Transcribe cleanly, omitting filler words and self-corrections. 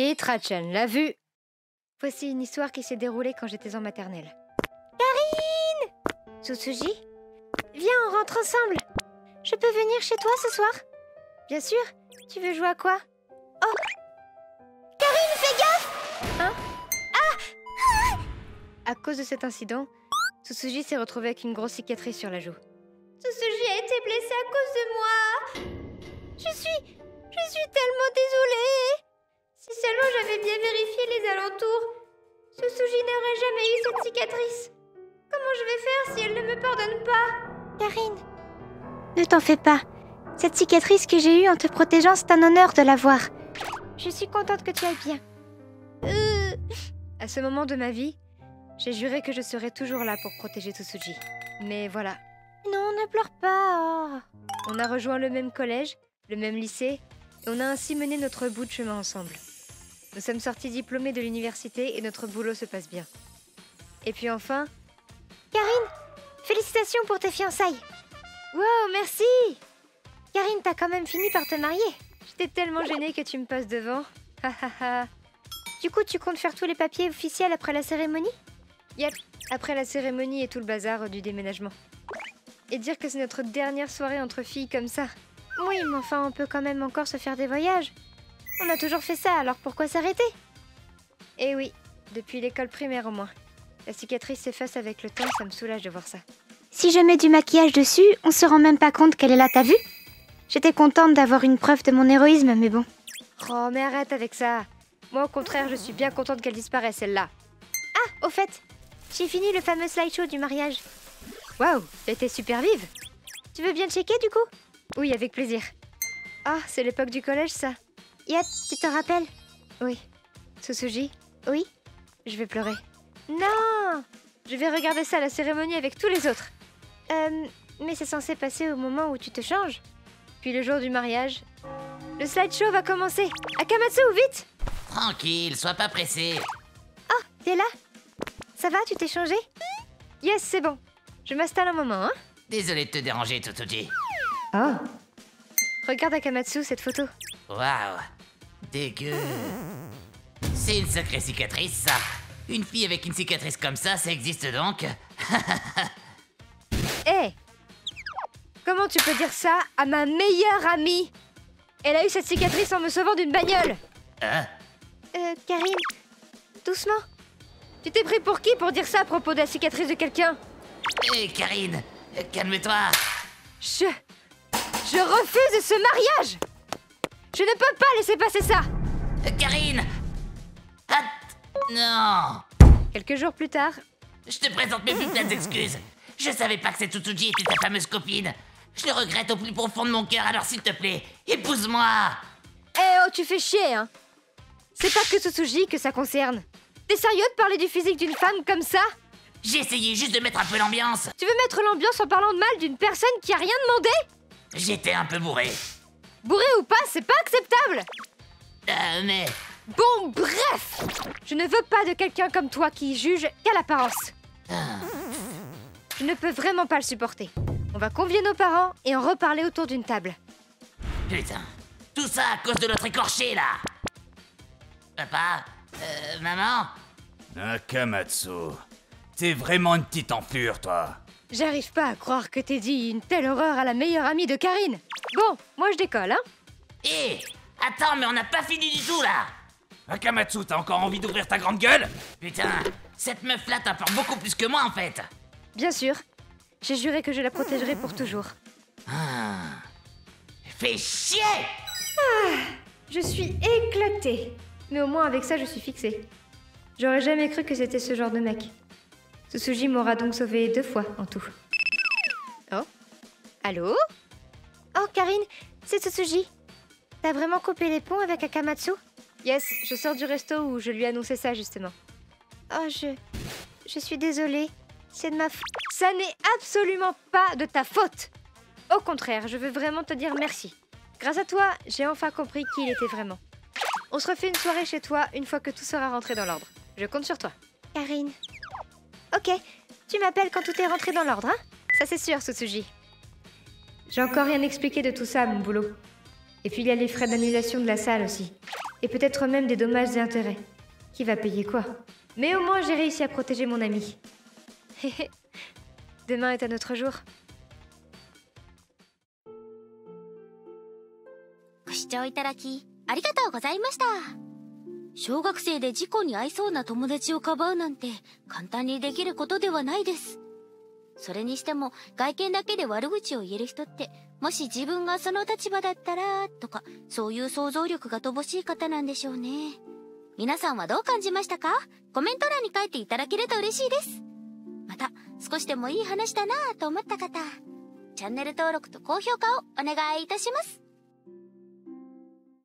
Et Trachan l'a vu. Voici une histoire qui s'est déroulée quand j'étais en maternelle. Karine! Tsutsuji? Viens, on rentre ensemble. Je peux venir chez toi ce soir? Bien sûr. Tu veux jouer à quoi? Oh! Karine, fais gaffe! Hein? Ah! À cause de cet incident, Tsutsuji s'est retrouvée avec une grosse cicatrice sur la joue. Tsutsuji a été blessée à cause de moi. Je suis tellement désolée. Si seulement j'avais bien vérifié les alentours, Tsutsuji n'aurait jamais eu cette cicatrice. Comment je vais faire si elle ne me pardonne pas? Karine, ne t'en fais pas. Cette cicatrice que j'ai eue en te protégeant, c'est un honneur de l'avoir. Je suis contente que tu ailles bien. À ce moment de ma vie, j'ai juré que je serais toujours là pour protéger Tsutsuji. Mais voilà. Non, ne pleure pas. On a rejoint le même collège, le même lycée, et on a ainsi mené notre bout de chemin ensemble. Nous sommes sortis diplômés de l'université et notre boulot se passe bien. Et puis enfin... Karine, félicitations pour tes fiançailles. Wow, merci. Karine, t'as quand même fini par te marier. J'étais tellement gênée que tu me passes devant. Du coup, tu comptes faire tous les papiers officiels après la cérémonie? Yep, après la cérémonie et tout le bazar du déménagement. Et dire que c'est notre dernière soirée entre filles comme ça. Oui, mais enfin, on peut quand même encore se faire des voyages. On a toujours fait ça, alors pourquoi s'arrêter? Eh oui, depuis l'école primaire au moins. La cicatrice s'efface avec le temps, ça me soulage de voir ça. Si je mets du maquillage dessus, on se rend même pas compte qu'elle est là, t'as vu? J'étais contente d'avoir une preuve de mon héroïsme, mais bon. Oh, mais arrête avec ça. Moi, au contraire, je suis bien contente qu'elle disparaisse, celle-là. Ah, au fait, j'ai fini le fameux slideshow du mariage. Waouh, t'as été super vive. Tu veux bien checker, du coup? Oui, avec plaisir. Ah, c'est l'époque du collège, ça. Yep, tu te rappelles? Oui. Tsutsuji? Oui? Je vais pleurer. Non! Je vais regarder ça à la cérémonie avec tous les autres. Mais c'est censé passer au moment où tu te changes. Puis le jour du mariage. Le slideshow va commencer. Akamatsu, vite! Tranquille, sois pas pressé. Oh, t'es là? Ça va, tu t'es changé? Yes, c'est bon. Je m'installe un moment, hein? Désolé de te déranger, Tsutsuji. Oh. Regarde Akamatsu, cette photo. Waouh, dégueu. C'est une sacrée cicatrice, ça. Une fille avec une cicatrice comme ça existe donc? Hé! Comment tu peux dire ça à ma meilleure amie? Elle a eu cette cicatrice en me sauvant d'une bagnole. Hein? Karine, doucement. Tu t'es pris pour qui pour dire ça à propos de la cicatrice de quelqu'un? Hé, Karine, calme-toi. Je refuse ce mariage. Je ne peux pas laisser passer ça. Karine! Ah, non! Quelques jours plus tard... Je te présente mes plus pleines excuses. Je savais pas que cette Tsutsuji était ta fameuse copine. Je le regrette au plus profond de mon cœur, alors s'il te plaît, épouse-moi! Eh oh, tu fais chier, hein. C'est pas que Tsutsuji que ça concerne. T'es sérieux de parler du physique d'une femme comme ça? J'ai essayé juste de mettre un peu l'ambiance. Tu veux mettre l'ambiance en parlant de mal d'une personne qui a rien demandé? J'étais un peu bourré. Bourré ou pas, c'est pas acceptable. Mais... Bon, bref. Je ne veux pas de quelqu'un comme toi qui juge qu'à l'apparence. Je ne peux vraiment pas le supporter. On va convier nos parents et en reparler autour d'une table. Putain, tout ça à cause de notre écorché, là. Papa, maman. Akamatsu, t'es vraiment une petite enflure, toi. J'arrive pas à croire que t'aies dit une telle horreur à la meilleure amie de Karine. Bon, moi je décolle, hein. Hé, attends, mais on n'a pas fini du tout, là. Akamatsu, t'as encore envie d'ouvrir ta grande gueule? Putain, cette meuf-là t'importe beaucoup plus que moi, en fait. Bien sûr. J'ai juré que je la protégerai pour toujours. Fais chier! Je suis éclatée. Mais au moins avec ça, je suis fixée. J'aurais jamais cru que c'était ce genre de mec. Tsutsuji m'aura donc sauvée 2 fois en tout. Oh? Allô? Oh, Karine, c'est Tsutsuji. T'as vraiment coupé les ponts avec Akamatsu? Yes, je sors du resto où je lui ai annoncé ça justement. Oh, je suis désolée. C'est de ma faute. Ça n'est absolument pas de ta faute. Au contraire, je veux vraiment te dire merci. Grâce à toi, j'ai enfin compris qui il était vraiment. On se refait une soirée chez toi une fois que tout sera rentré dans l'ordre. Je compte sur toi. Karine. Ok, tu m'appelles quand tout est rentré dans l'ordre, hein? Ça c'est sûr, Tsutsuji. J'ai encore rien expliqué de tout ça à mon boulot. Et puis il y a les frais d'annulation de la salle aussi. Et peut-être même des dommages et intérêts. Qui va payer quoi? Mais au moins j'ai réussi à protéger mon ami. Demain est un autre jour. ご視聴いただきありがとうございました。小学生で事故に遭いそうな友達をかばうなんて簡単にできることではないです。それにしても外見だけで悪口を言える人って、もし自分がその立場だったらとか、そういう想像力が乏しい方なんでしょうね。皆さんはどう感じましたか？コメント欄に書いていただけると嬉しいです。また少しでもいい話だなぁと思った方、チャンネル登録と高評価をお願いいたします。